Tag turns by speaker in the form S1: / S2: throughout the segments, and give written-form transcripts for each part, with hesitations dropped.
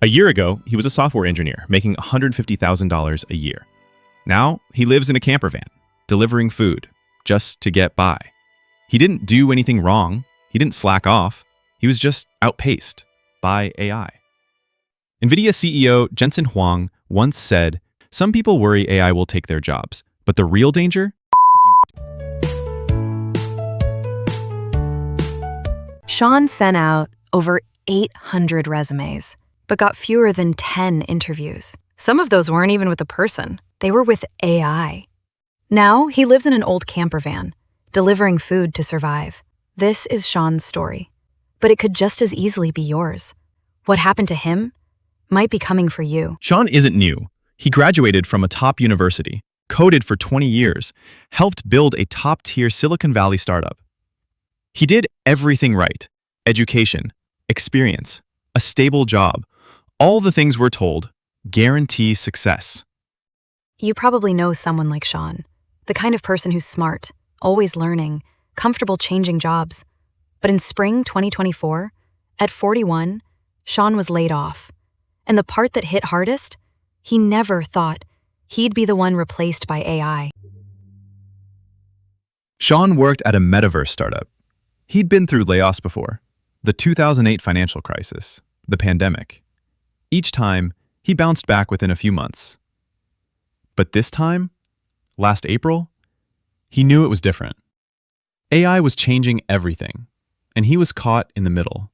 S1: A year ago, he was a software engineer making $150,000 a year. Now, he lives in a camper van, delivering food, just to get by. He didn't do anything wrong. He didn't slack off. He was just outpaced by AI. NVIDIA CEO Jensen Huang once said, "Some people worry AI will take their jobs, but the real danger?"
S2: Shawn sent out over 800 resumes, but got fewer than 10 interviews. Some of those weren't even with a person. They were with AI. Now he lives in an old camper van, delivering food to survive. This is Shawn's story, but it could just as easily be yours. What happened to him might be coming for you.
S1: Shawn isn't new. He graduated from a top university, coded for 20 years, helped build a top-tier Silicon Valley startup. He did everything right: education, experience, a stable job. All the things we're told guarantee success.
S2: You probably know someone like Shawn, the kind of person who's smart, always learning, comfortable changing jobs. But in spring 2024, at 41, Shawn was laid off. And the part that hit hardest, he never thought he'd be the one replaced by AI.
S1: Shawn worked at a metaverse startup. He'd been through layoffs before: the 2008 financial crisis, the pandemic. Each time, he bounced back within a few months. But this time, last April, he knew it was different. AI was changing everything, and he was caught in the middle.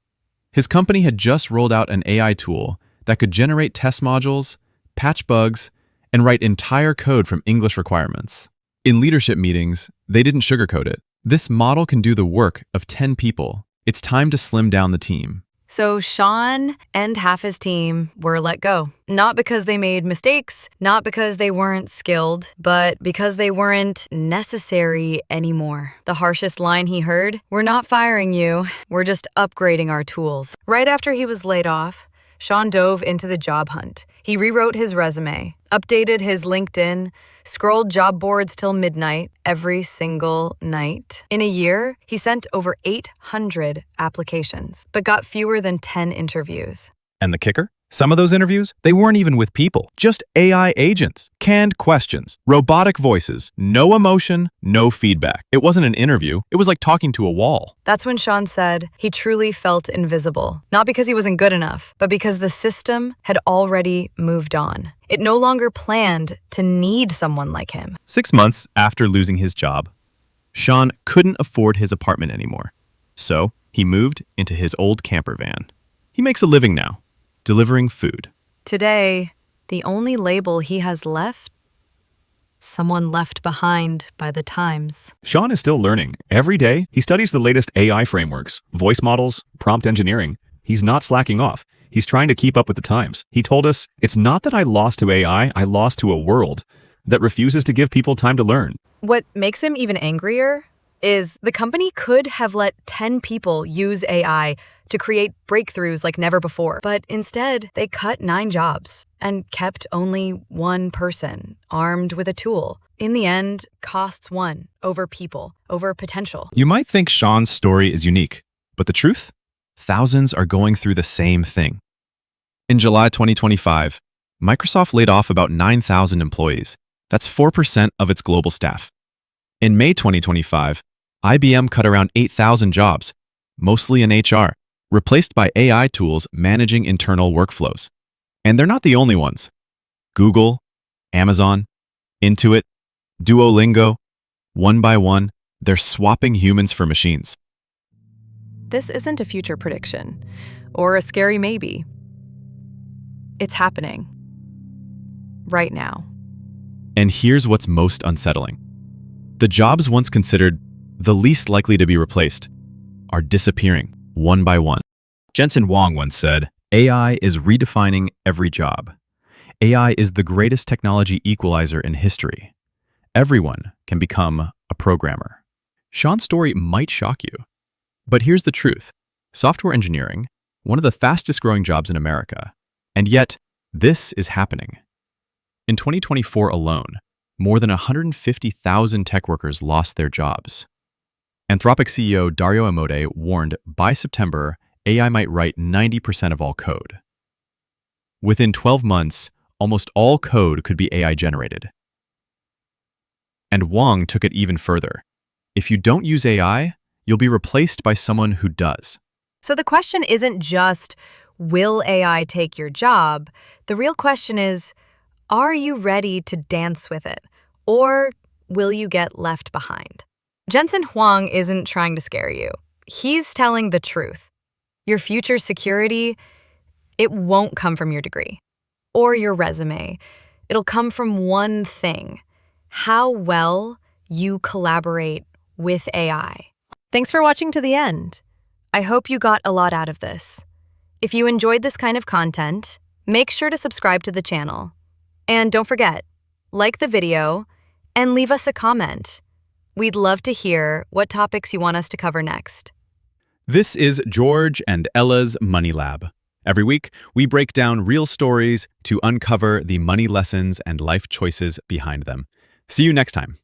S1: His company had just rolled out an AI tool that could generate test modules, patch bugs, and write entire code from English requirements. In leadership meetings, they didn't sugarcoat it. This model can do the work of 10 people. It's time to slim down the team.
S2: So Shawn and half his team were let go. Not because they made mistakes, not because they weren't skilled, but because they weren't necessary anymore. The harshest line he heard: "We're not firing you, we're just upgrading our tools." Right after he was laid off, Shawn dove into the job hunt. He rewrote his resume, updated his LinkedIn, scrolled job boards till midnight every single night. In a year, he sent over 800 applications, but got fewer than 10 interviews.
S1: And the kicker? Some of those interviews, they weren't even with people, just AI agents. Canned questions, robotic voices, no emotion, no feedback. It wasn't an interview, it was like talking to a wall.
S2: That's when Shawn said he truly felt invisible, not because he wasn't good enough, but because the system had already moved on. It no longer planned to need someone like him.
S1: 6 months after losing his job, Shawn couldn't afford his apartment anymore. So he moved into his old camper van. He makes a living now, delivering food.
S2: Today, the only label he has left: someone left behind by the times.
S3: Shawn is still learning. Every day, he studies the latest AI frameworks, voice models, prompt engineering. He's not slacking off. He's trying to keep up with the times. He told us, "It's not that I lost to AI, I lost to a world that refuses to give people time to learn."
S2: What makes him even angrier is the company could have let 10 people use AI to create breakthroughs like never before. But instead, they cut 9 jobs and kept only one person armed with a tool. In the end, costs won over people, over potential.
S1: You might think Shawn's story is unique, but the truth? Thousands are going through the same thing. In July 2025, Microsoft laid off about 9,000 employees. That's 4% of its global staff. In May 2025, IBM cut around 8,000 jobs, mostly in HR, replaced by AI tools managing internal workflows. And they're not the only ones. Google, Amazon, Intuit, Duolingo, one by one, they're swapping humans for machines.
S2: This isn't a future prediction or a scary maybe. It's happening right now.
S1: And here's what's most unsettling. The jobs once considered the least likely to be replaced are disappearing one by one. Jensen Huang once said, "AI is redefining every job. AI is the greatest technology equalizer in history. Everyone can become a programmer." Shawn's story might shock you, but here's the truth. Software engineering, one of the fastest growing jobs in America, and yet this is happening. In 2024 alone, more than 150,000 tech workers lost their jobs. Anthropic CEO Dario Amodei warned by September, AI might write 90% of all code. Within 12 months, almost all code could be AI generated. And Wang took it even further. If you don't use AI, you'll be replaced by someone who does.
S2: So the question isn't just, will AI take your job? The real question is, are you ready to dance with it? Or will you get left behind? Jensen Huang isn't trying to scare you. He's telling the truth. Your future security, it won't come from your degree or your resume. It'll come from one thing: how well you collaborate with AI. Thanks for watching to the end. I hope you got a lot out of this. If you enjoyed this kind of content, make sure to subscribe to the channel. And don't forget, like the video and leave us a comment. We'd love to hear what topics you want us to cover next.
S1: This is George and Ella's Money Lab. Every week, we break down real stories to uncover the money lessons and life choices behind them. See you next time.